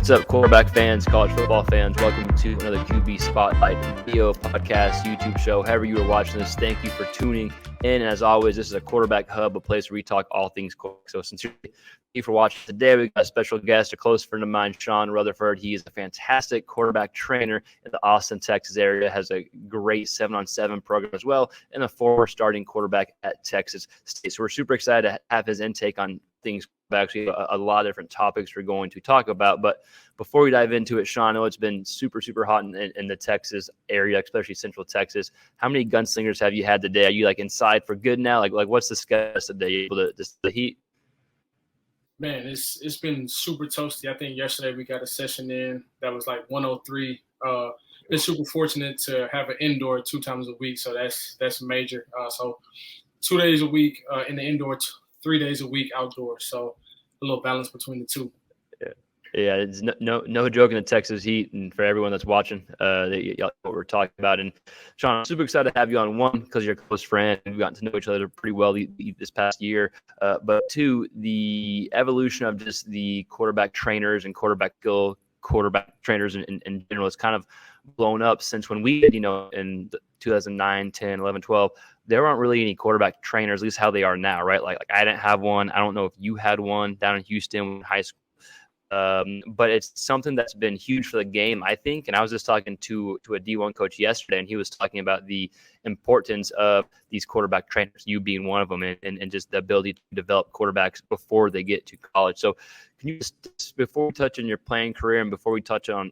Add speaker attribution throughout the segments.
Speaker 1: What's up, quarterback fans, college football fans? Welcome to another QB Spotlight video podcast, YouTube show. However you are watching this, thank you for tuning in. And as always, this is a quarterback hub, a place where we talk all things quarterback. So sincerely, thank you for watching today. We've got a special guest, a close friend of mine, Shaun Rutherford. He is a fantastic quarterback trainer in the Austin, Texas area, has a great 7-on-7 program as well, and a former starting quarterback at Texas State. So we're super excited to have his intake on things. Actually, a lot of different topics we're going to talk about. But before we dive into it, Shaun, I know it's been super hot in the Texas area, especially Central Texas. How many gunslingers have you had today? Are you inside for good now? Like what's the schedule today? Able to the heat?
Speaker 2: Man, it's been super toasty. I think yesterday we got a session in that was 103. Been super fortunate to have an indoor 2 times a week, so that's major. So 2 days a week in the indoor, 3 days a week outdoor. So a little balance between the two.
Speaker 1: Yeah, it's no joke in the Texas heat, and for everyone that's watching, what we're talking about. And Shaun, I'm super excited to have you on, one, because you're a close friend. We've gotten to know each other pretty well this past year. But two, the evolution of just the quarterback trainers and quarterback trainers in general has kind of blown up since when we did, in 2009, 10, 11, 12. There aren't really any quarterback trainers, at least how they are now, right? Like I didn't have one. I don't know if you had one down in Houston in high school. But it's something that's been huge for the game, I think. And I was just talking to a D1 coach yesterday, and he was talking about the importance of these quarterback trainers, you being one of them, and just the ability to develop quarterbacks before they get to college. So can you just, before we touch on your playing career and before we touch on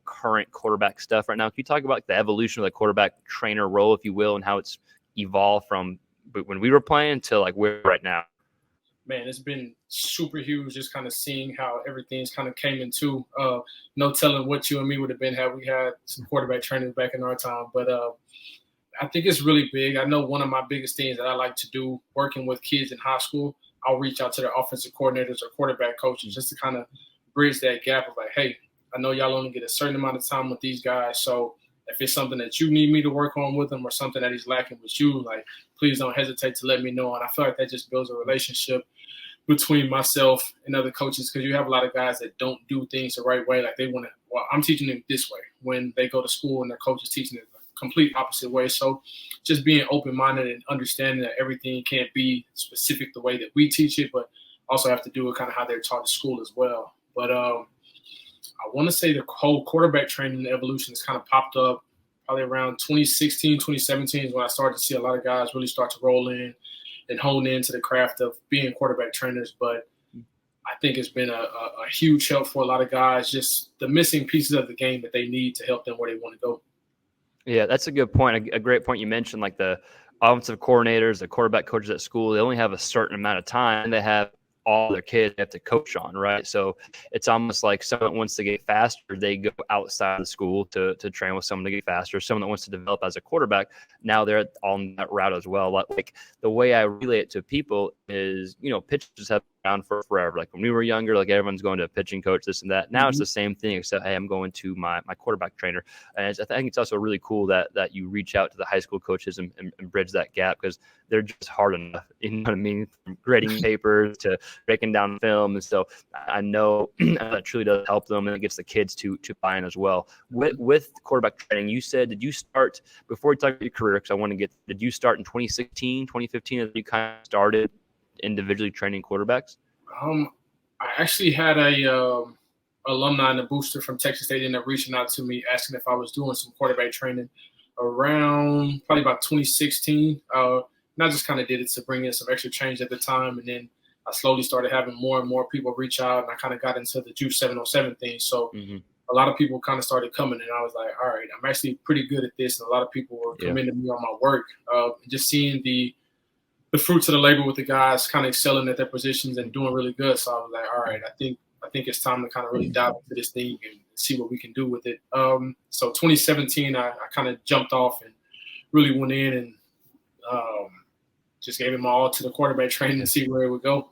Speaker 1: current quarterback stuff right now, can you talk about the evolution of the quarterback trainer role, if you will, and how it's evolved from when we were playing to where we're right now?
Speaker 2: Man, it's been super huge just kind of seeing how everything's kind of came into. No telling what you and me would have been had we had some quarterback trainers back in our time. But I think it's really big. I know one of my biggest things that I like to do working with kids in high school, I'll reach out to their offensive coordinators or quarterback coaches just to kind of bridge that gap of hey, I know y'all only get a certain amount of time with these guys. So if it's something that you need me to work on with them or something that he's lacking with you, please don't hesitate to let me know. And I feel like that just builds a relationship between myself and other coaches, because you have a lot of guys that don't do things the right way. They want to, I'm teaching them this way when they go to school and their coach is teaching it the complete opposite way. So just being open-minded and understanding that everything can't be specific the way that we teach it, but also have to do it kind of how they're taught at school as well. But I want to say the whole quarterback training evolution has kind of popped up probably around 2016, 2017 is when I started to see a lot of guys really start to roll in and hone into the craft of being quarterback trainers. But I think it's been a huge help for a lot of guys, just the missing pieces of the game that they need to help them where they want to go.
Speaker 1: Yeah, that's a good point. A great point you mentioned, the offensive coordinators, the quarterback coaches at school, they only have a certain amount of time. They have all their kids they have to coach on, right? So it's almost like someone that wants to get faster, they go outside of school to train with someone to get faster. Someone that wants to develop as a quarterback, now they're on that route as well. The way I relate it to people is, pitchers have been around for forever. When we were younger, everyone's going to a pitching coach, this and that. Now It's the same thing, except, hey, I'm going to my quarterback trainer. And I think it's also really cool that you reach out to the high school coaches and bridge that gap, because they're just hard enough. You know what I mean? From grading papers to breaking down film. And so I know that truly does help them, and it gets the kids to buy in as well. With quarterback training, you said, did you start, before we talk about your career, because I want to did you start in 2016, 2015, as you kind of started individually training quarterbacks?
Speaker 2: I actually had a alumni and a booster from Texas State ended up reaching out to me asking if I was doing some quarterback training around probably about 2016. And I just kind of did it to bring in some extra change at the time. And then I slowly started having more and more people reach out, and I kind of got into the Juice 707 thing. So a lot of people kind of started coming, and I was like, all right, I'm actually pretty good at this. And a lot of people were commending me on my work. Just seeing the fruits of the labor with the guys kind of excelling at their positions and doing really good. So I was like, all right, I think it's time to kind of really dive into this thing and see what we can do with it. So 2017, I kind of jumped off and really went in and just gave it my all to the quarterback training to see where it would go.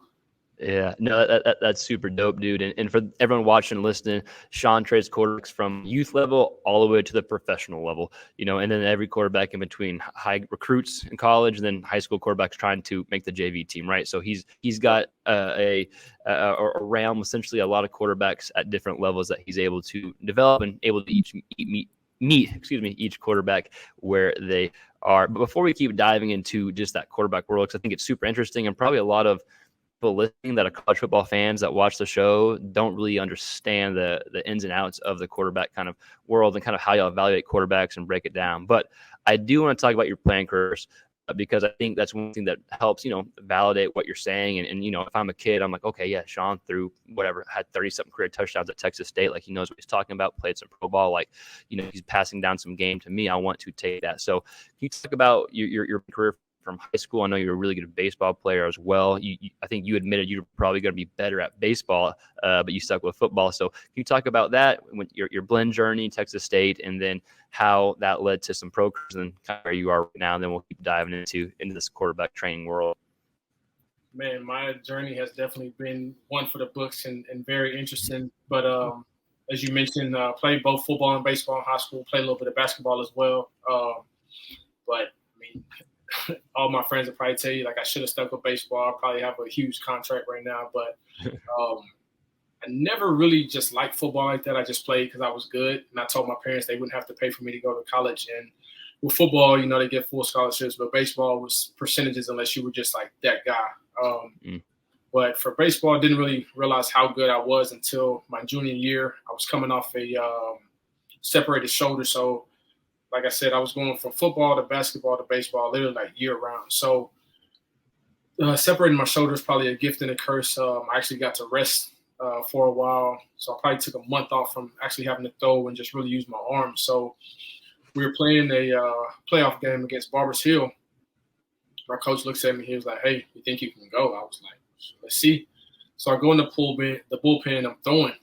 Speaker 1: Yeah, no, that's super dope, dude. And for everyone watching and listening, Shaun trades quarterbacks from youth level all the way to the professional level, and then every quarterback in between, high recruits in college and then high school quarterbacks trying to make the JV team, right? So he's got a realm, essentially a lot of quarterbacks at different levels that he's able to develop and able to meet each quarterback where they are. But before we keep diving into just that quarterback world, because I think it's super interesting and probably a lot of people listening that are college football fans that watch the show don't really understand the ins and outs of the quarterback kind of world and kind of how you evaluate quarterbacks and break it down. But I do want to talk about your playing careers because I think that's one thing that helps, validate what you're saying. And if I'm a kid, I'm like, okay, yeah, Shaun threw whatever, had 30-something career touchdowns at Texas State. Like, he knows what he's talking about, played some pro ball. Like, he's passing down some game to me. I want to take that. So can you talk about your career from high school? I know you're a really good baseball player as well. I think you admitted you're probably going to be better at baseball, but you stuck with football. So can you talk about that, when your blend journey, Texas State, and then how that led to some pro careers and kind of where you are right now? And then we'll keep diving into this quarterback training world.
Speaker 2: Man, my journey has definitely been one for the books and very interesting. But as you mentioned, played both football and baseball in high school, played a little bit of basketball as well. But I mean, all my friends will probably tell you, like, I should have stuck with baseball. I probably have a huge contract right now, but I never really just liked football like that. I just played because I was good, and I told my parents they wouldn't have to pay for me to go to college. And with football, they get full scholarships, but baseball was percentages unless you were just like that guy. But for baseball, I didn't really realize how good I was until my junior year. I was coming off a separated shoulder, so like I said, I was going from football to basketball to baseball, literally like year round. So separating my shoulder is probably a gift and a curse. I actually got to rest for a while. So I probably took a month off from actually having to throw and just really use my arms. So we were playing a playoff game against Barbers Hill. My coach looks at me. He was like, "Hey, you think you can go?" I was like, "Let's see." So I go in the bullpen, I'm throwing,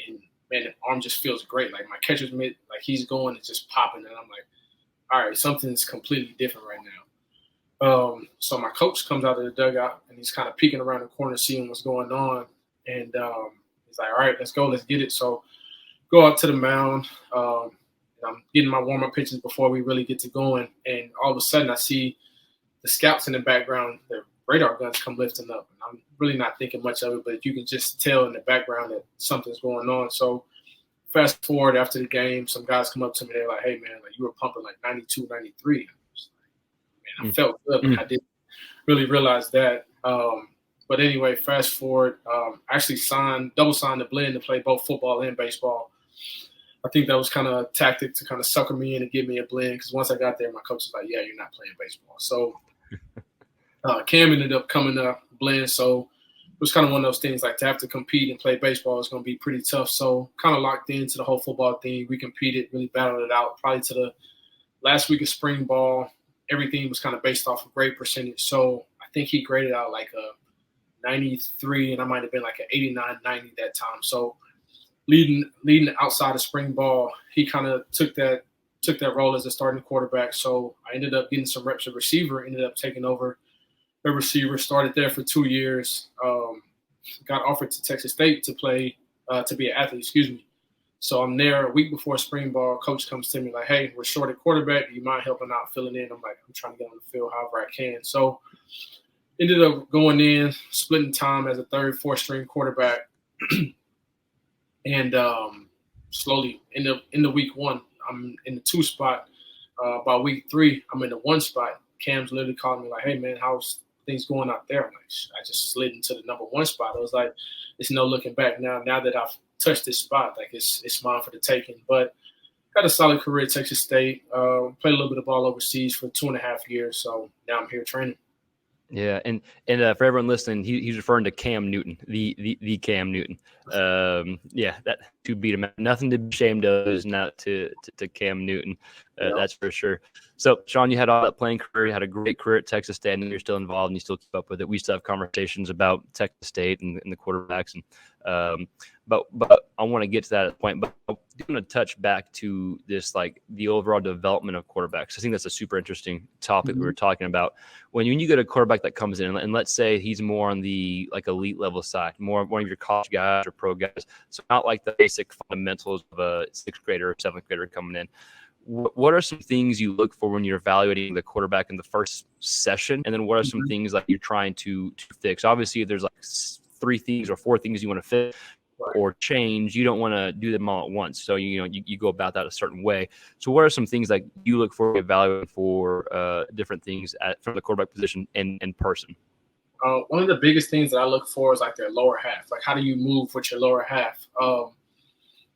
Speaker 2: and man, the arm just feels great. Like, my catcher's mitt, like, he's going, it's just popping. And I'm like, all right, something's completely different right now. So my coach comes out of the dugout, and he's kind of peeking around the corner, seeing what's going on. And he's like, all right, let's go, let's get it. So go out to the mound. And I'm getting my warm-up pitches before we really get to going. And all of a sudden I see the scouts in the background, their radar guns come lifting up. And I'm really not thinking much of it, but you can just tell in the background that something's going on. So fast forward after the game, some guys come up to me. They're like, "Hey, man, like, you were pumping like 92, 93. I was like, man, I felt good, but I didn't really realize that. But anyway, fast forward, I actually double signed the blend to play both football and baseball. I think that was kind of a tactic to kind of sucker me in and give me a blend, because once I got there, my coach was like, "Yeah, you're not playing baseball." So Cam ended up coming up blend. So it was kind of one of those things, like, to have to compete and play baseball is going to be pretty tough. So kind of locked into the whole football thing. We competed, really battled it out. Probably to the last week of spring ball, everything was kind of based off of grade percentage. So I think he graded out like a 93, and I might have been like an 89, 90 that time. So leading outside of spring ball, he kind of took that role as a starting quarterback. So I ended up getting some reps at receiver, ended up taking over the receiver, started there for 2 years, got offered to Texas State to play, to be an athlete, So I'm there a week before spring ball. Coach comes to me like, "Hey, we're short at quarterback. Do you mind helping out, filling in?" I'm like, "I'm trying to get on the field however I can." So ended up going in, splitting time as a third, fourth string quarterback. And slowly in the week one, I'm in the 2 spot. By week 3, I'm in the 1 spot. Cam's literally calling me like, "Hey, man, how's things going out there?" I'm like, I just slid into the number 1 spot. I was like, it's no looking back now. Now that I've touched this spot, like, it's mine for the taking. But had a solid career at Texas State. Played a little bit of ball overseas for 2.5 years. So now I'm here training.
Speaker 1: Yeah, and for everyone listening, he's referring to Cam Newton, the Cam Newton. Yeah, that to beat him. Nothing to be ashamed of is not to Cam Newton. That's for sure. So, Shaun, you had all that playing career. You had a great career at Texas State, and you're still involved, and you still keep up with it. We still have conversations about Texas State and the quarterbacks. And But I want to get to that point. But I want to touch back to this, like the overall development of quarterbacks. I think that's a super interesting topic we were talking about. When you get a quarterback that comes in, and let's say he's more on the like elite level side, more one of your college guys or pro guys, so not like the basic fundamentals of a sixth grader or seventh grader coming in. What are some things you look for when you're evaluating the quarterback in the first session? And then what are some things like you're trying to fix? Obviously, if there's like 3 things or 4 things you want to fix or change, you don't want to do them all at once. So, you go about that a certain way. So what are some things like you look for evaluating for different things from the quarterback position in person?
Speaker 2: One of the biggest things that I look for is like their lower half. Like, how do you move with your lower half?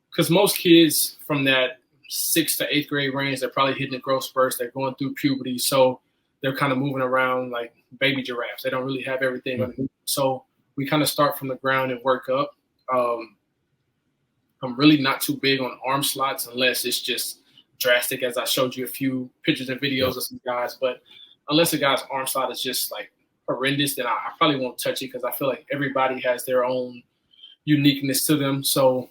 Speaker 2: Because most kids from that 6th to 8th grade range, they're probably hitting the growth spurts. They're going through puberty. So they're kind of moving around like baby giraffes. They don't really have everything underneath. So we kind of start from the ground and work up. I'm really not too big on arm slots unless it's just drastic, as I showed you a few pictures and videos of some guys. But unless a guy's arm slot is just like horrendous, then I probably won't touch it, because I feel like everybody has their own uniqueness to them. So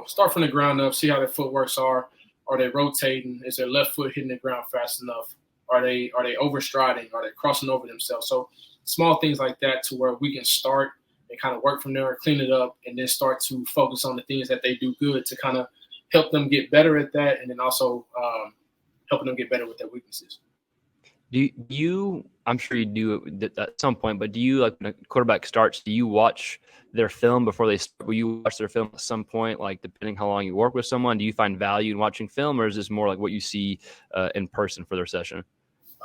Speaker 2: start from the ground up, see how their footworks are. Are they rotating? Is their left foot hitting the ground fast enough? Are they overstriding? Are they crossing over themselves? So small things like that, to where we can start and kind of work from there, clean it up, and then start to focus on the things that they do good to kind of help them get better at that, and then also helping them get better with their weaknesses.
Speaker 1: Do you, I'm sure you do at some point, but do you, like when a quarterback starts, do you watch their film before they start? Will you watch their film at some point, like depending how long you work with someone? Do you find value in watching film, or is this more like what you see in person for their session?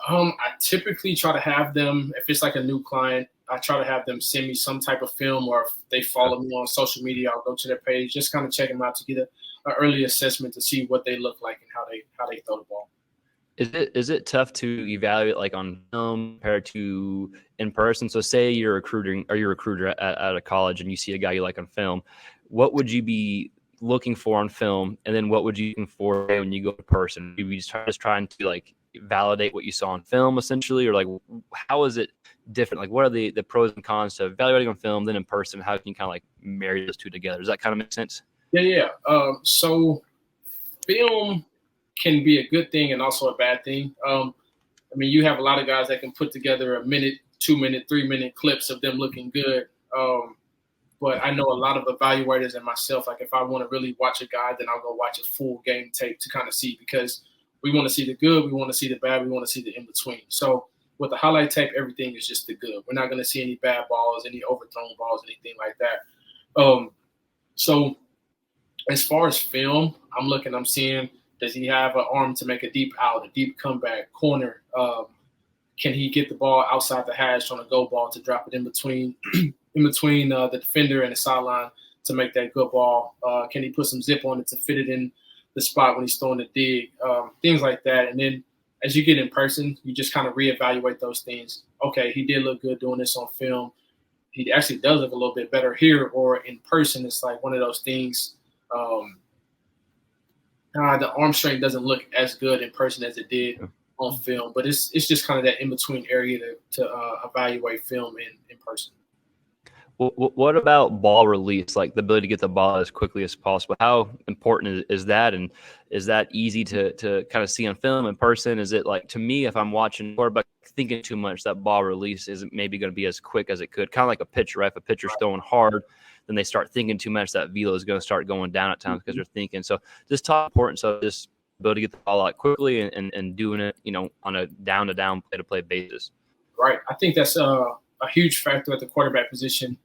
Speaker 2: I typically try to have them, if it's like a new client, I try to have them send me some type of film, or if they follow me on social media, I'll go to their page, just kind of check them out to get an early assessment to see what they look like and how they throw the ball.
Speaker 1: Is it tough to evaluate like on film compared to in person? So say you're a recruiter at a college and you see a guy you like on film. What would you be looking for on film, and then what would you look for when you go in person? Would you just trying to like validate what you saw on film essentially, or like how is it different? Like what are the pros and cons to evaluating on film then in person? How can you kind of like marry those two together? Does that kind of make sense?
Speaker 2: Yeah. So film can be a good thing and also a bad thing. I mean, you have a lot of guys that can put together a minute, 2 minute, 3 minute clips of them looking good. But I know a lot of evaluators and myself, like if I want to really watch a guy, then I'll go watch a full game tape to kind of see, because we want to see the good, we want to see the bad, we want to see the in-between. So with the highlight tape, everything is just the good. We're not going to see any bad balls, any overthrown balls, anything like that. So as far as film, I'm seeing, does he have an arm to make a deep out, a deep comeback, corner? Can he get the ball outside the hash on a go ball to drop it in between the defender and the sideline to make that good ball? Can he put some zip on it to fit it in the spot when he's throwing the dig? Things like that. And then as you get in person, you just kind of reevaluate those things. Okay, he did look good doing this on film. He actually does look a little bit better here, or in person, it's like one of those things. The arm strength doesn't look as good in person as it did on film, but it's just kind of that in-between area to evaluate film in person.
Speaker 1: Well, what about ball release, like the ability to get the ball as quickly as possible? How important is that, and is that easy to kind of see on film in person? Is it like, to me, if I'm watching quarterback thinking too much, that ball release isn't maybe going to be as quick as it could, kind of like a pitcher, right? If a pitcher's throwing hard, then they start thinking too much, that velo is going to start going down at times because they're thinking. So just talk importance of just ability to get the ball out quickly and doing it, on a down-to-down, play-to-play basis.
Speaker 2: Right. I think that's a huge factor at the quarterback position,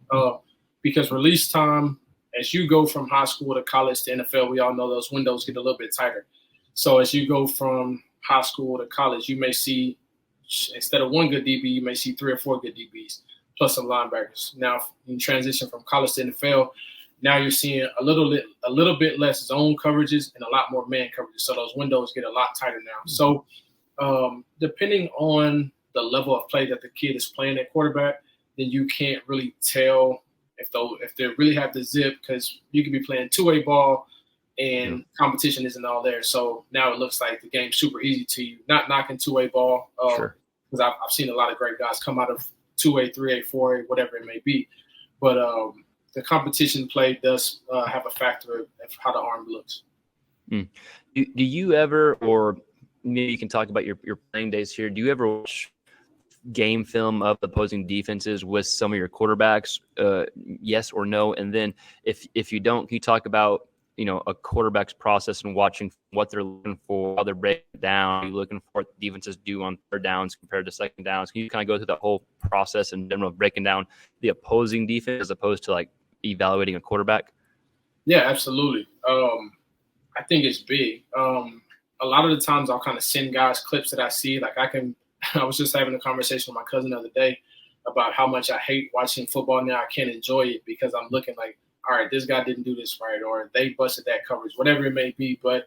Speaker 2: because release time, as you go from high school to college to NFL, we all know those windows get a little bit tighter. So as you go from high school to college, you may see, instead of one good DB, you may see 3 or 4 good DBs plus some linebackers. Now, in transition from college to NFL, now you're seeing a little bit less zone coverages and a lot more man coverages. So those windows get a lot tighter now. So depending on the level of play that the kid is playing at quarterback, then you can't really tell if they really have the zip, because you could be playing two-way ball and competition isn't all there. So now it looks like the game's super easy to you. Not knocking two-way ball, because I've seen a lot of great guys come out of 2A, 3A, 4A, whatever it may be. But the competition play does have a factor of how the arm looks.
Speaker 1: Do you ever, or maybe you can talk about your playing days here, do you ever watch game film of opposing defenses with some of your quarterbacks? Yes or no? And then if you don't, can you talk about, a quarterback's process and watching what they're looking for, how they're breaking down, are you looking for what the defenses do on third downs compared to second downs? Can you kind of go through the whole process in general of breaking down the opposing defense as opposed to like evaluating a quarterback?
Speaker 2: Yeah, absolutely. I think it's big. A lot of the times I'll kind of send guys clips that I see. Like I was just having a conversation with my cousin the other day about how much I hate watching football now. I can't enjoy it because I'm looking like, all right, this guy didn't do this right, or they busted that coverage, whatever it may be. But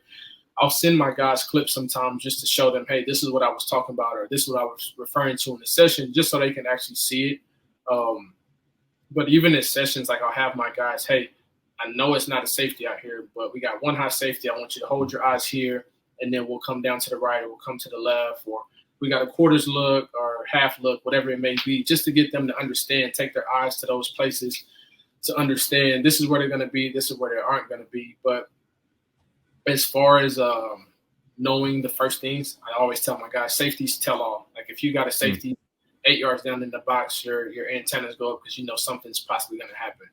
Speaker 2: I'll send my guys clips sometimes just to show them, hey, this is what I was talking about, or this is what I was referring to in the session, just so they can actually see it. But even in sessions, like I'll have my guys, hey, I know it's not a safety out here, but we got one high safety. I want you to hold your eyes here, and then we'll come down to the right or we'll come to the left, or we got a quarters look or half look, whatever it may be, just to get them to understand, take their eyes to those places to understand this is where they're going to be, this is where they aren't going to be. But as far as knowing the first things, I always tell my guys, safeties tell all. Like if you got a safety 8 yards down in the box, your antennas go up because you know something's possibly going to happen.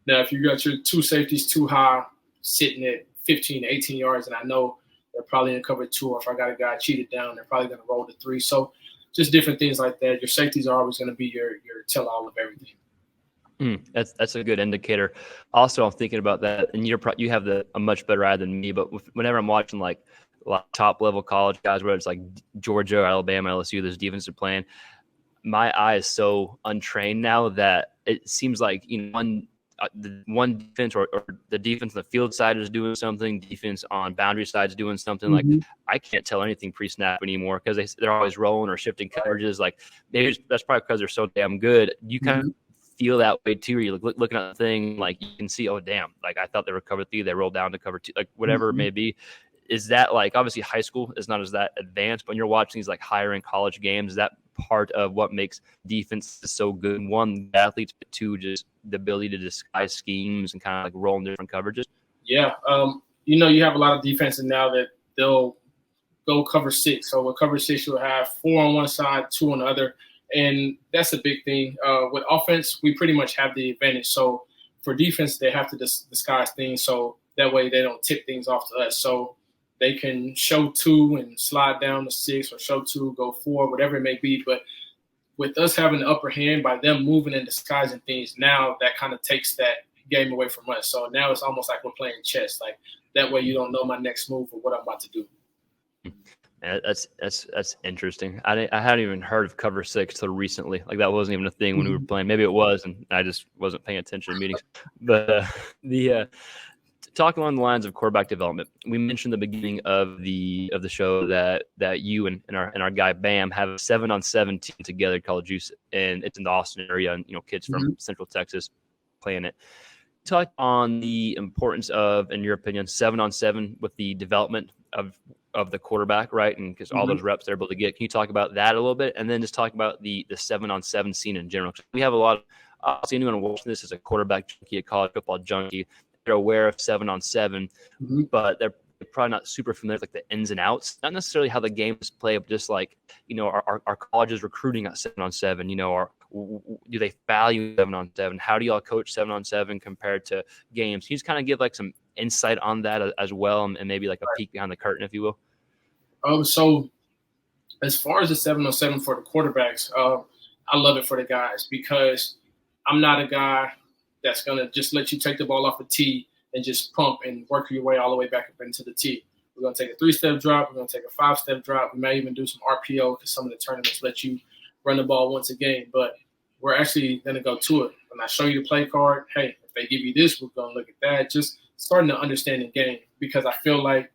Speaker 2: Now, if you got your two safeties too high, sitting at 15 to 18 yards, and I know they're probably in cover 2, or if I got a guy cheated down, they're probably going to roll to 3. So just different things like that. Your safeties are always going to be your tell-all of everything.
Speaker 1: That's a good indicator. Also, I'm thinking about that, and you have a much better eye than me. But whenever I'm watching like top level college guys, whether it's like Georgia, Alabama, LSU, this defensive plan, my eye is so untrained now that it seems like one defense or the defense on the field side is doing something, defense on boundary side is doing something. Like I can't tell anything pre-snap anymore because they're always rolling or shifting coverages. Like maybe that's probably because they're so damn good. You kind of feel that way too, where you're looking at the thing, like you can see, oh damn, like I thought they were cover 3, they rolled down to cover 2, like whatever it may be. Is that like, obviously high school is not as that advanced, but when you're watching these like higher end college games, is that part of what makes defense so good? One, the athletes, but two, just the ability to disguise schemes and kind of like roll in different coverages?
Speaker 2: Yeah. You have a lot of defenses now that they'll go cover 6. So with cover 6, you'll have 4 on one side, 2 on the other. And that's a big thing. With offense, we pretty much have the advantage. So for defense, they have to disguise things so that way they don't tip things off to us. So they can show 2 and slide down to 6, or show 2, go 4, whatever it may be. But with us having the upper hand, by them moving and disguising things, now that kind of takes that game away from us. So now it's almost like we're playing chess. Like that way you don't know my next move or what I'm about to do.
Speaker 1: That's interesting. I hadn't even heard of cover 6 till recently. Like that wasn't even a thing when we were playing. Maybe it was, and I just wasn't paying attention to meetings. But talking along the lines of quarterback development, we mentioned at the beginning of the show that you and our guy Bam have a 7-on-7 team together called Juice, and it's in the Austin area, and kids from Central Texas playing it. Talk on the importance of, in your opinion, 7-on-7 with the development of the quarterback, right? And because all those reps they're able to get. Can you talk about that a little bit, and then just talk about the 7-on-7 scene in general? We have a lot of, obviously anyone watching this is a quarterback junkie, a college football junkie. They're aware of 7-on-7, but they're probably not super familiar with like the ins and outs, not necessarily how the game is played, but just like, our colleges recruiting at 7-on-7, do they value 7-on-7? How do y'all coach 7-on-7 compared to games? Can you just kind of give like some insight on that as well, and maybe like a peek behind the curtain, if you will?
Speaker 2: So as far as the 7-on-7 for the quarterbacks, I love it for the guys because I'm not a guy that's going to just let you take the ball off the tee and just pump and work your way all the way back up into the tee. We're going to take a 3-step drop. We're going to take a 5-step drop. We may even do some RPO because some of the tournaments let you run the ball once a game. But we're actually going to go to it. When I show you the play card, hey, if they give you this, we're going to look at that. Just starting to understand the game, because I feel like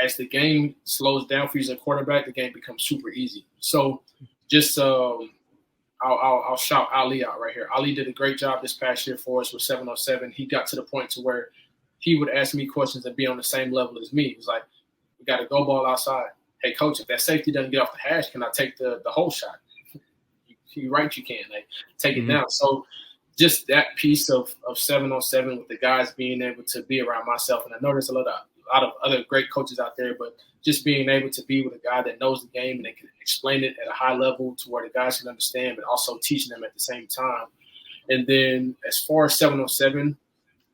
Speaker 2: as the game slows down for you as a quarterback, the game becomes super easy. So just I'll shout Ali out right here. Ali did a great job this past year for us with 7-on-7. He got to the point to where he would ask me questions and be on the same level as me. He was like, we got to go ball outside. Hey, coach, if that safety doesn't get off the hash, can I take the whole shot? You're right, you can. Like, take it down. So just that piece of 7-on-7 with the guys being able to be around myself. And I know there's a lot of other great coaches out there, but just being able to be with a guy that knows the game and they can explain it at a high level to where the guys can understand, but also teaching them at the same time. And then as far as 7-on-7,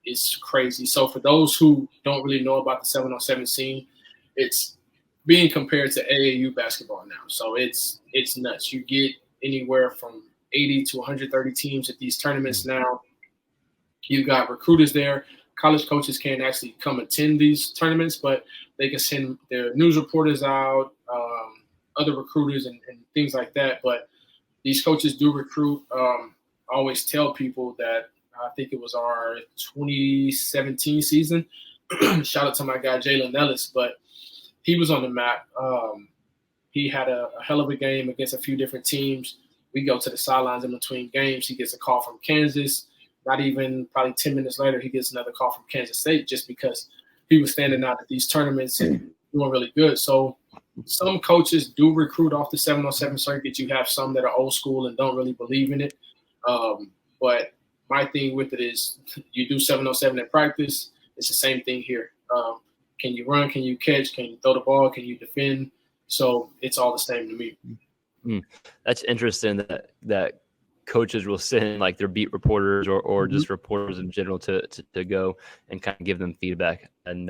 Speaker 2: it's crazy. So for those who don't really know about the 7-on-7 scene, it's being compared to AAU basketball now. So it's nuts. You get anywhere from 80 to 130 teams at these tournaments now. You got recruiters there. College coaches can't actually come attend these tournaments, but they can send their news reporters out, other recruiters and things like that. But these coaches do recruit. I always tell people that I think it was our 2017 season. Shout out to my guy, Jalen Ellis, but he was on the map. He had a hell of a game against a few different teams. We go to the sidelines in between games. He gets a call from Kansas. Not even probably 10 minutes later, he gets another call from Kansas State just because he was standing out at these tournaments and doing really good. So some coaches do recruit off the 7-on-7 circuit. You have some that are old school and don't really believe in it. But my thing with it is you do 7-on-7 in practice. It's the same thing here. Can you run? Can you catch? Can you throw the ball? Can you defend? So it's all the same to me.
Speaker 1: That's interesting that coaches will send like their beat reporters or just reporters in general to go and kind of give them feedback. And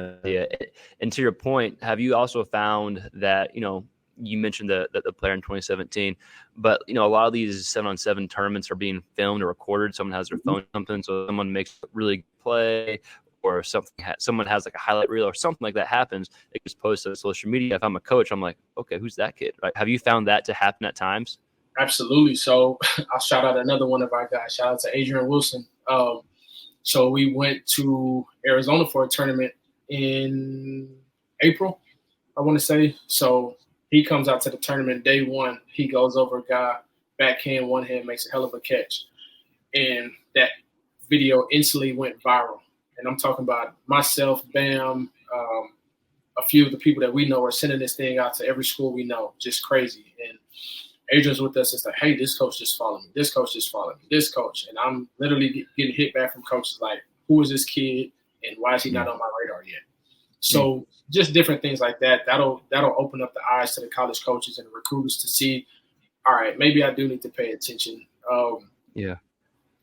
Speaker 1: and to your point, have you also found that, you mentioned the player in 2017, but a lot of these 7-on-7 tournaments are being filmed or recorded. Someone has their phone or something, so someone makes a really good play or something. Someone has like a highlight reel or something like that happens. It gets posted on social media. If I'm a coach, I'm like, okay, who's that kid? Right? Have you found that to happen at times?
Speaker 2: Absolutely. So I'll shout out another one of our guys. Shout out to Adrian Wilson. So we went to Arizona for a tournament in April, I want to say. So he comes out to the tournament day one. He goes over a guy, backhand, one hand, makes a hell of a catch. And that video instantly went viral. And I'm talking about myself, Bam, a few of the people that we know are sending this thing out to every school we know. Just crazy. And Adrian's with us. It's like, hey, this coach just followed me. This coach just followed me. This coach. And I'm literally getting hit back from coaches like, who is this kid and why is he not on my radar yet? So just different things like that. That'll open up the eyes to the college coaches and the recruiters to see, all right, maybe I do need to pay attention.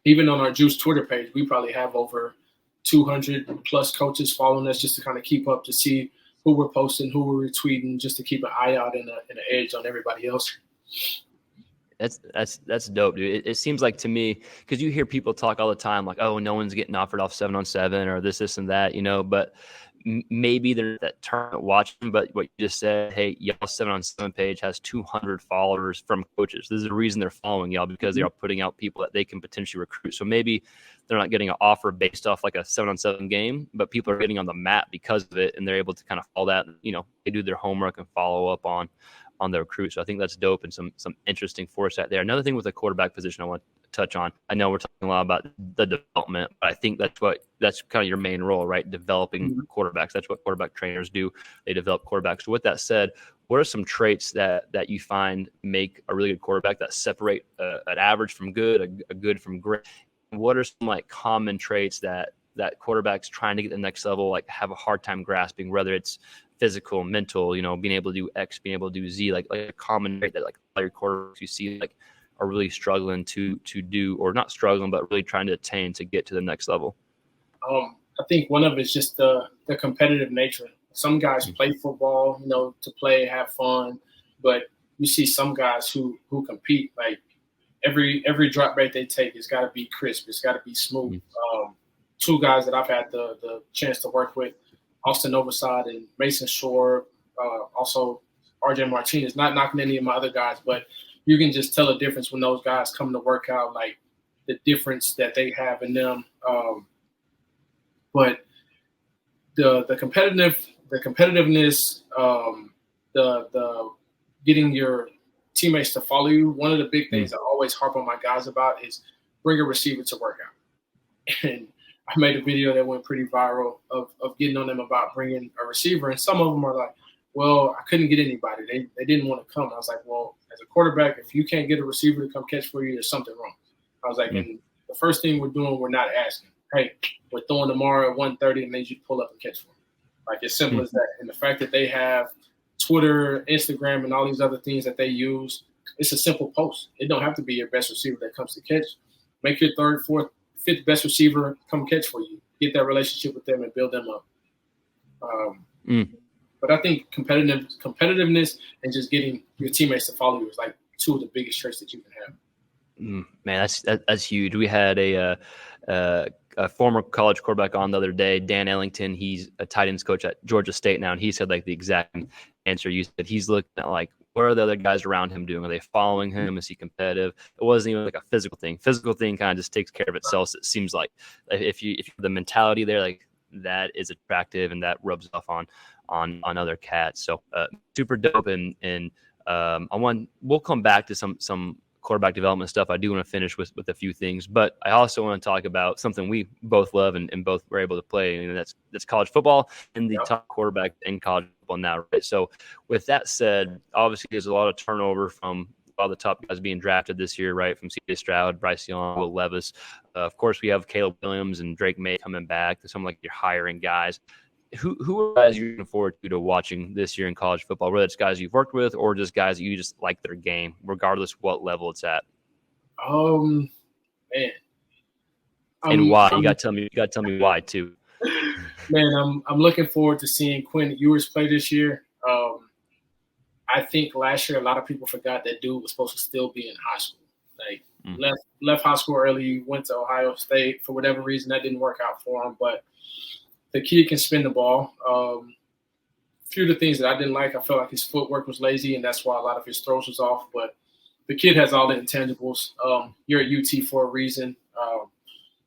Speaker 2: Even on our Juice Twitter page, we probably have over 200 plus coaches following us just to kind of keep up to see who we're posting, who we're retweeting, just to keep an eye out and an edge on everybody else.
Speaker 1: That's dope, dude. It seems like to me, because you hear people talk all the time like, oh, no one's getting offered off 7-on-7 or this and that, but maybe they're that tournament watching. But what you just said, hey, y'all 7-on-7 page has 200 followers from coaches. This is the reason they're following y'all, because they are putting out people that they can potentially recruit. So maybe they're not getting an offer based off like a 7-on-7 game, but people are getting on the map because of it, and they're able to kind of follow that. They do their homework and follow up on the recruit. So I think that's dope and some interesting foresight there. Another thing with the quarterback position I want to touch on. I know we're talking a lot about the development, but I think that's kind of your main role, right? Developing quarterbacks. That's what quarterback trainers do. They develop quarterbacks. So with that said, what are some traits that you find make a really good quarterback that separate an average from good, a good from great? What are some like common traits that quarterbacks trying to get to the next level like have a hard time grasping, whether it's physical, mental, being able to do X, being able to do Z, like a common trait that like all your quarterbacks you see like are really struggling to do, or not struggling, but really trying to attain to get to the next level?
Speaker 2: I think one of it is just the competitive nature. Some guys play football, to play, have fun, but you see some guys who compete, like every drop rate they take, it's got to be crisp. It's got to be smooth. Two guys that I've had the chance to work with, Austin Overside and Mason Shore, also RJ Martinez, not knocking any of my other guys, but you can just tell a difference when those guys come to work out, like the difference that they have in them. But the competitiveness, the getting your teammates to follow you. One of the big things I always harp on my guys about is bring a receiver to work out. And I made a video that went pretty viral of getting on them about bringing a receiver. And some of them are like, well, I couldn't get anybody. They didn't want to come. I was like, well, as a quarterback, if you can't get a receiver to come catch for you, there's something wrong. I was like, and the first thing we're doing, we're not asking, hey, we're throwing tomorrow at 1:30 and they you pull up and catch one. Like, as simple as that. And the fact that they have Twitter, Instagram, and all these other things that they use, it's a simple post. It don't have to be your best receiver that comes to catch. Make your third, fourth, fifth best receiver come catch for you. Get that relationship with them and build them up. But I think competitiveness and just getting your teammates to follow you is like two of the biggest traits that you can have.
Speaker 1: Man, that's huge. We had a former college quarterback on the other day, Dan Ellington. He's a tight ends coach at Georgia State now, and he said like the exact answer you said. He's looking at like, what are the other guys around him doing? Are they following him? Is he competitive? It wasn't even like a physical thing. Physical thing kind of just takes care of itself. So it seems like if you the mentality there, like that is attractive and that rubs off on other cats. So super dope. And we'll come back to some quarterback development stuff. I do want to finish with a few things, but I also want to talk about something we both love and both were able to play, and that's college football and the top quarterback in college football now, right? So with that said, obviously there's a lot of turnover from all the top guys being drafted this year, right? From C.J. Stroud, Bryce Young, Will Levis. Of course, we have Caleb Williams and Drake May coming back. Some like your hiring guys. Who are guys you're looking forward to watching this year in college football, whether it's guys you've worked with or just guys that you just like their game, regardless what level it's at?
Speaker 2: Man.
Speaker 1: And why? You got to tell me why too.
Speaker 2: Man, I'm looking forward to seeing Quinn Ewers play this year. I think last year a lot of people forgot that dude was supposed to still be in high school. Like left high school early, went to Ohio State. For whatever reason, that didn't work out for him, but the kid can spin the ball. A few of the things that I didn't like, I felt like his footwork was lazy, and that's why a lot of his throws was off. But the kid has all the intangibles. You're at UT for a reason.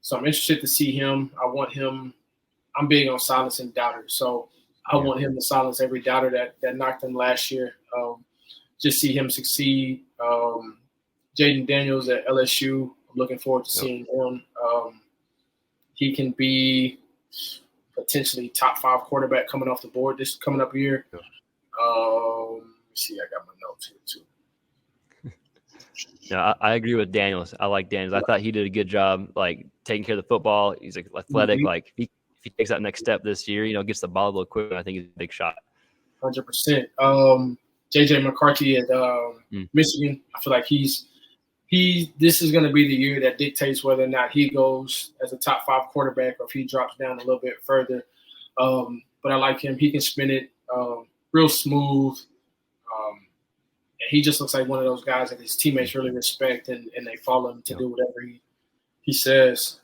Speaker 2: So I'm interested to see him. I want him – I'm big on silencing doubters. So I want him to silence every doubter that knocked him last year. Just see him succeed. Jaden Daniels at LSU, I'm looking forward to seeing him. He can be – potentially top 5 quarterback coming off the board this coming up year. Let me see, I got my notes here too.
Speaker 1: Yeah, I agree with Daniels. I like Daniels. I thought he did a good job, like taking care of the football. He's like athletic. Like if he takes that next step this year, gets the ball a little quicker, I think he's a big shot.
Speaker 2: 100%. JJ McCarthy at Michigan. I feel like this is going to be the year that dictates whether or not he goes as a top 5 quarterback or if he drops down a little bit further. But I like him. He can spin it real smooth. And he just looks like one of those guys that his teammates really respect and they follow him to do whatever he says.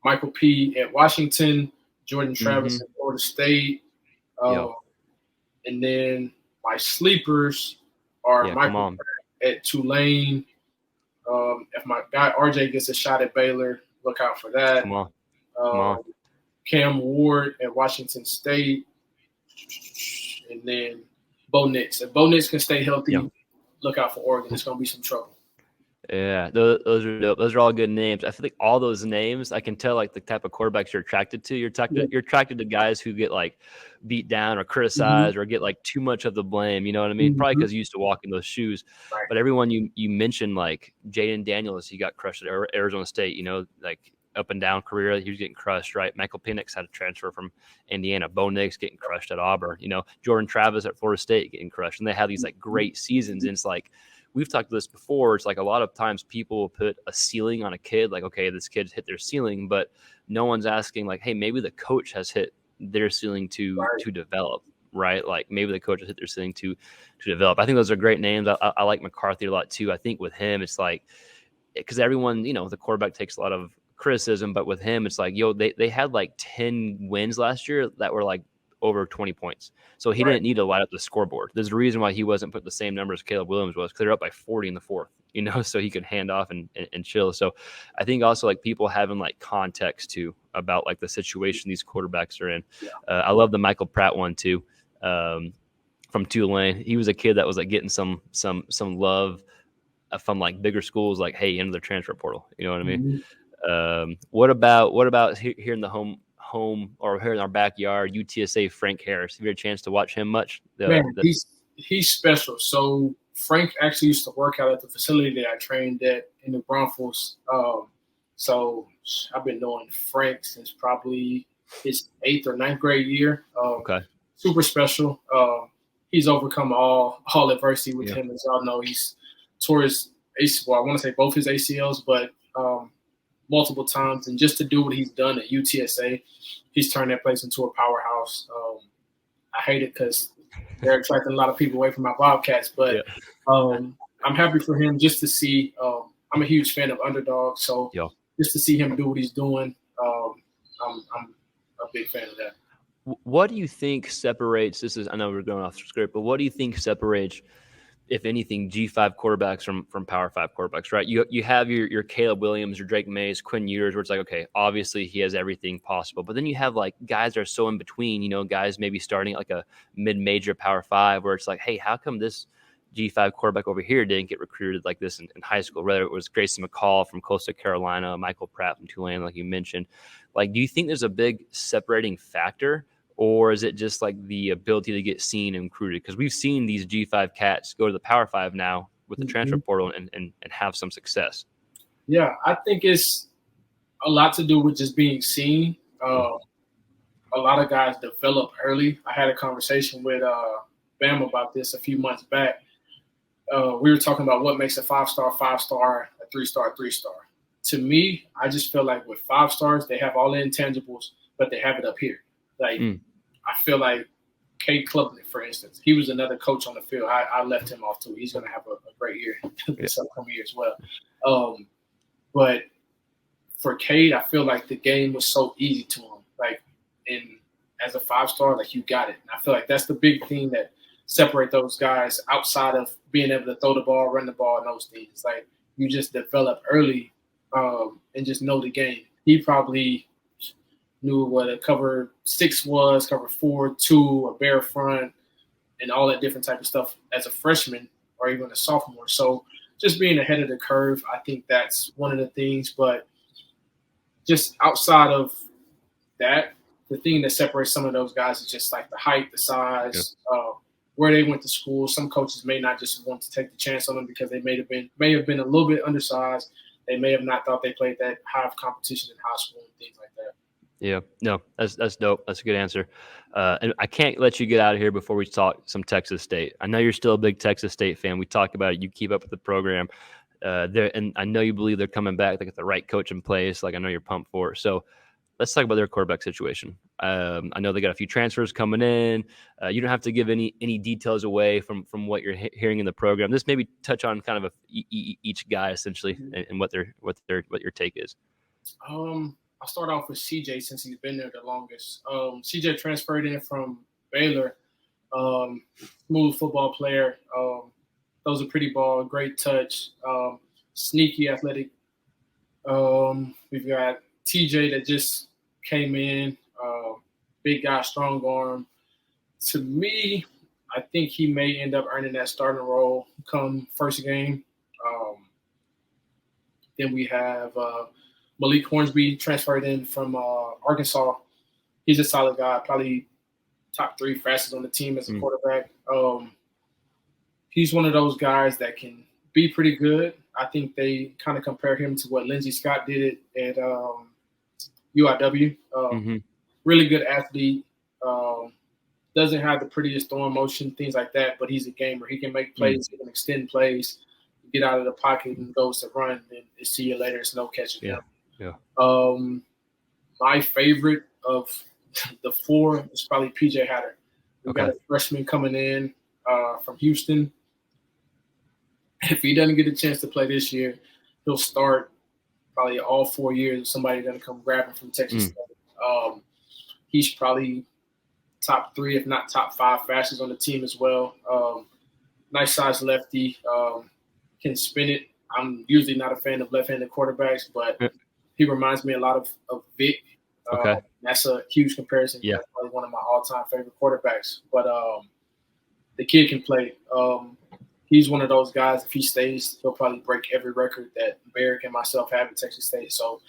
Speaker 2: Michael P. at Washington, Jordan Travis at Florida State. And then my sleepers are Michael at Tulane. If my guy RJ gets a shot at Baylor, look out for that.
Speaker 1: Come on.
Speaker 2: Cam Ward at Washington State. And then Bo Nix. If Bo Nix can stay healthy, look out for Oregon. It's going to be some trouble.
Speaker 1: Yeah, those are all good names. I feel like all those names, I can tell like the type of quarterbacks you're attracted to. You're attracted to guys who get like beat down or criticized or get like too much of the blame. You know what I mean? Probably because you used to walk in those shoes. Right. But everyone you mentioned, like Jaden Daniels, he got crushed at Arizona State. Like up and down career, he was getting crushed. Right? Michael Penix had a transfer from Indiana. Bo Nix getting crushed at Auburn. Jordan Travis at Florida State getting crushed, and they have these like great seasons. And it's like, we've talked about this before. It's like a lot of times people will put a ceiling on a kid, like, okay, this kid's hit their ceiling, but no one's asking like, hey, maybe the coach has hit their ceiling to develop, right? Like maybe the coach has hit their ceiling to develop. I think those are great names. I like McCarthy a lot too. I think with him, it's like, because everyone, the quarterback takes a lot of criticism, but with him, it's like, they had like 10 wins last year that were like over 20 points. So he didn't need to light up the scoreboard. There's a reason why he wasn't put the same number as Caleb Williams was, because they're up by 40 in the fourth, so he could hand off and chill. So I think also like people having like context too about like the situation these quarterbacks are in. I love the Michael Pratt one too, from Tulane. He was a kid that was like getting some love from like bigger schools, like, hey, into the transfer portal. You know what I mean? What about here in the home or here in our backyard, UTSA Frank Harris? Have you had a chance to watch him much?
Speaker 2: He's special. So Frank actually used to work out at the facility that I trained at in New Braunfels. So I've been knowing Frank since probably his 8th or 9th grade year.
Speaker 1: Okay.
Speaker 2: Super special. He's overcome all adversity with
Speaker 1: Yeah.
Speaker 2: him. As y'all know, he's tore his ACL. I want to say both his ACLs, but multiple times. And just to do what he's done at UTSA, he's turned that place into a powerhouse. I hate it because they're attracting a lot of people away from my Bobcats, but I'm happy for him just to see. I'm a huge fan of underdogs, so just to see him do what he's doing, I'm a big fan of that.
Speaker 1: What do you think separates? I know we're going off the script, but what do you think separates, if anything, G5 quarterbacks from Power 5 quarterbacks? Right, you have your Caleb Williams, your Drake Mays, Quinn Ewers, where it's like, okay, obviously he has everything possible, but then you have like guys that are so in between. You know, guys maybe starting at like a mid-major Power 5, where it's like, hey, how come this G5 quarterback over here didn't get recruited like this in high school? Whether it was Grayson McCall from Coastal Carolina, Michael Pratt from Tulane, like you mentioned. Like, do you think there's a big separating factor, or is it just like the ability to get seen and recruited? Because we've seen these G5 cats go to the Power 5 now with the transfer portal and have some success.
Speaker 2: Yeah, I think it's a lot to do with just being seen. A lot of guys develop early. I had a conversation with Bam about this a few months back. We were talking about what makes a 5-star, 5-star, a 3-star, 3-star. To me, I just feel like with 5 stars, they have all the intangibles, but they have it up here. Like, I feel like Cade Klubnik, for instance, he was another coach on the field. I left him off too. He's going to have a great year this upcoming year as well. But for Cade, I feel like the game was so easy to him. Like, as a 5-star, like, you got it. And I feel like that's the big thing that separate those guys outside of being able to throw the ball, run the ball, and those things. Like, you just develop early and just know the game. He probably knew what a cover 6 was, cover 4, 2, a bare front, and all that different type of stuff as a freshman or even a sophomore. So just being ahead of the curve, I think that's one of the things. But just outside of that, the thing that separates some of those guys is just like the height, the size, where they went to school. Some coaches may not just want to take the chance on them because they may have been a little bit undersized. They may have not thought they played that high of competition in high school and things like that.
Speaker 1: Yeah, no, that's dope. That's a good answer. And I can't let you get out of here before we talk some Texas State. I know you're still a big Texas State fan. We talk about it. You keep up with the program. And I know you believe they're coming back. They got the right coach in place. Like, I know you're pumped for it. So let's talk about their quarterback situation. I know they got a few transfers coming in. You don't have to give any details away from what you're hearing in the program. Just maybe touch on kind of each guy essentially and what your take is.
Speaker 2: I'll start off with CJ since he's been there the longest. CJ transferred in from Baylor. Smooth football player. Throws a pretty ball, great touch, sneaky athletic. We've got TJ that just came in, big guy, strong arm. To me, I think he may end up earning that starting role come first game. Then we have Malik Hornsby transferred in from Arkansas. He's a solid guy, probably top 3 fastest on the team as a quarterback. He's one of those guys that can be pretty good. I think they kind of compare him to what Lindsey Scott did at UIW. Really good athlete. Doesn't have the prettiest throwing motion, things like that, but he's a gamer. He can make plays. He can extend plays, get out of the pocket and goes to run, and see you later. It's no catching him.
Speaker 1: Yeah.
Speaker 2: My favorite of the 4 is probably PJ Hatter. We've got a freshman coming in from Houston. If he doesn't get a chance to play this year, he'll start probably all 4 years. Somebody going to come grab him from Texas State. He's probably top 3, if not top 5 fastest on the team as well. Nice size lefty, can spin it. I'm usually not a fan of left-handed quarterbacks, but he reminds me a lot of Vic. That's a huge comparison.
Speaker 1: Yeah.
Speaker 2: That's probably one of my all-time favorite quarterbacks. But the kid can play. He's one of those guys, if he stays, he'll probably break every record that Barrick and myself have at Texas State. So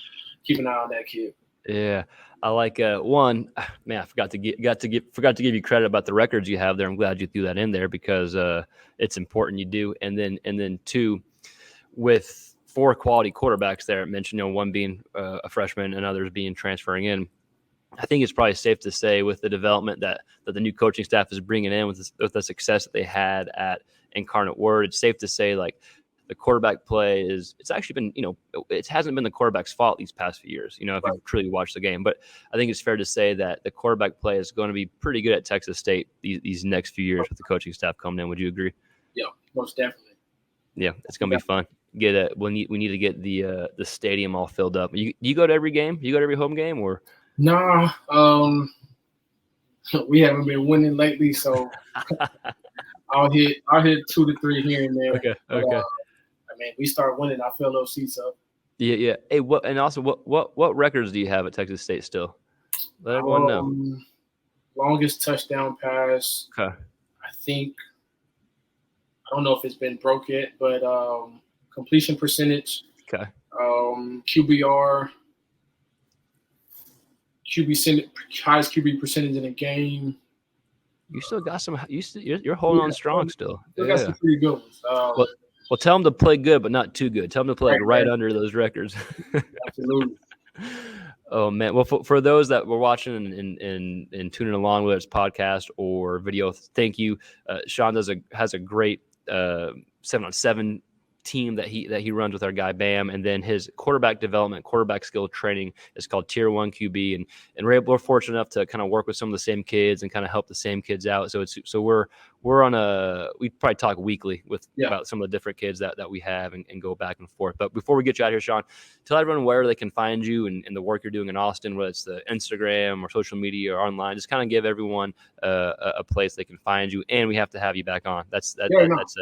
Speaker 2: keep an eye on that kid.
Speaker 1: Yeah. I like one, man, I forgot to give you credit about the records you have there. I'm glad you threw that in there because it's important you do. And then 2, with 4 quality quarterbacks there. I mentioned, one being a freshman and others being transferring in. I think it's probably safe to say with the development that the new coaching staff is bringing in with the success that they had at Incarnate Word, it's safe to say like the quarterback play it's actually been, it hasn't been the quarterback's fault these past few years, if you've truly watched the game. But I think it's fair to say that the quarterback play is going to be pretty good at Texas State these next few years with the coaching staff coming in. Would you agree?
Speaker 2: Yeah, most definitely.
Speaker 1: Yeah, it's going to be fun. We need to get the stadium all filled up. You go to every game? You go to every home game or?
Speaker 2: Nah, we haven't been winning lately, so I'll hit 2 to 3 here and there.
Speaker 1: Okay.
Speaker 2: I mean, we start winning, I fill those seats up.
Speaker 1: Yeah. Hey, what records do you have at Texas State still? Let everyone know.
Speaker 2: Longest touchdown pass.
Speaker 1: Okay.
Speaker 2: I don't know if it's been broke yet, but completion percentage.
Speaker 1: Okay.
Speaker 2: QBR. Highest QB percentage in a game.
Speaker 1: You still got some. You're holding on strong still.
Speaker 2: Still got some pretty good ones.
Speaker 1: Well, tell them to play good, but not too good. Tell them to play right under those records.
Speaker 2: Absolutely.
Speaker 1: Oh man. Well, for those that were watching and tuning along, whether it's podcast or video, thank you. Shaun has a great 7-on-7 team that he runs with our guy Bam, and then his quarterback development, quarterback skill training is called Tier 1 QB, and we're fortunate enough to kind of work with some of the same kids and kind of help the same kids out. So we're on we probably talk weekly about some of the different kids that we have and go back and forth. But before we get you out here, Shaun, tell everyone where they can find you and the work you're doing in Austin, whether it's the Instagram or social media or online. Just kind of give everyone a place they can find you, and we have to have you back on. That's a must.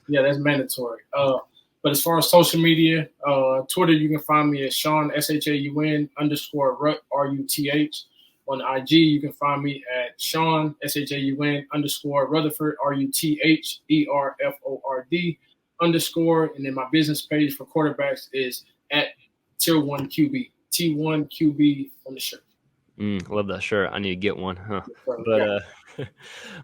Speaker 2: Yeah, that's mandatory. But as far as social media, Twitter, you can find me at Shaun SHAUN _Rut RUTH. On IG, you can find me at Shaun SHAUN _Rutherford RUTHERFORD _. And then my business page for quarterbacks is at Tier 1 QB, T1 QB on the shirt.
Speaker 1: Love that shirt. I need to get one, huh?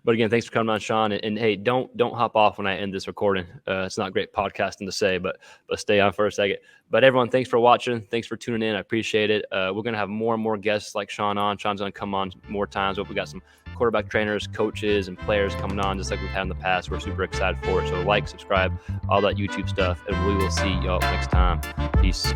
Speaker 1: But again, thanks for coming on, Shaun. And hey, don't hop off when I end this recording. It's not great podcasting to say, but stay on for a second. But everyone, thanks for watching. Thanks for tuning in. I appreciate it. We're gonna have more and more guests like Shaun on. Shaun's gonna come on more times. We got some quarterback trainers, coaches, and players coming on just like we've had in the past. We're super excited for it. So like, subscribe, all that YouTube stuff, and we will see y'all next time. Peace.